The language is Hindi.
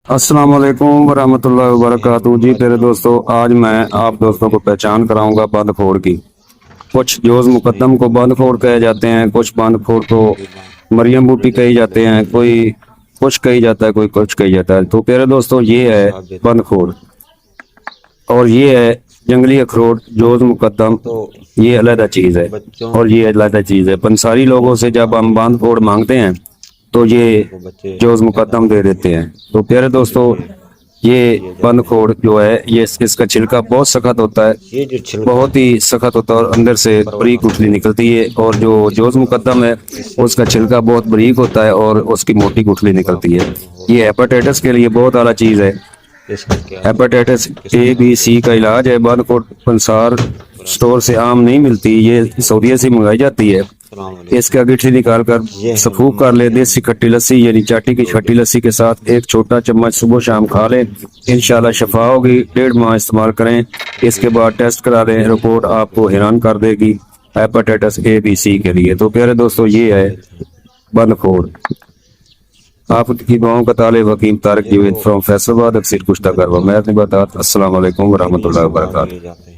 अस्सलाम वालेकुम वरहमतुल्लाहि वबरकातुहू। जी प्यारे दोस्तों, आज मैं आप दोस्तों को पहचान कराऊंगा बंदखोर की। कुछ जोज मुकद्दम को बंदखोर कहे जाते हैं, कुछ बंदखोर को मरियम बूटी कही जाते हैं, कोई कुछ कही जाता है, कोई कुछ कही जाता है। तो प्यारे दोस्तों, ये है बंदखोर और ये है जंगली अखरोट। जोज मुकद्दम ये अलग चीज़ है और ये अलग चीज़ है। पंसारी लोगों से जब हम बंदखोर मांगते हैं तो ये जोज मुकद्दम दे देते हैं। तो प्यारे दोस्तों, ये बंदखोर जो है ये इसका छिलका बहुत सख्त होता है, बहुत ही सख्त होता है और अंदर से बारीक गुठली निकलती है। और जो जोज मुकद्दम है उसका छिलका बहुत बारीक होता है और उसकी मोटी गुठली निकलती है। ये हेपेटाइटिस के लिए बहुत आला चीज़ है। हेपेटाइटिस A B C का इलाज है। बंदखोर पंसार स्टोर से आम नहीं मिलती, ये सऊदीया से मंगाई जाती है। इसका गिठली निकाल कर सफूक कर ले। देसी खट्टी लस्सी यानी चाटी की खट्टी लस्सी के साथ एक छोटा चम्मच सुबह शाम खा लें, इंशाल्लाह शफा होगी। 1.5 माह इस्तेमाल करें, इसके बाद टेस्ट करा लें, रिपोर्ट आपको हैरान कर देगी हेपेटाइटिस A B C के लिए। तो प्यारे दोस्तों, ये है बंदखोर। आपकी दुआओं का ताले वकीम तारिक जवेद फ्रॉम फैसलाबाद अक्सर कुश्ता करवा। मैं अपनी बात। अस्सलाम वालेकुम वरहमतुल्लाहि वबरकातुहू।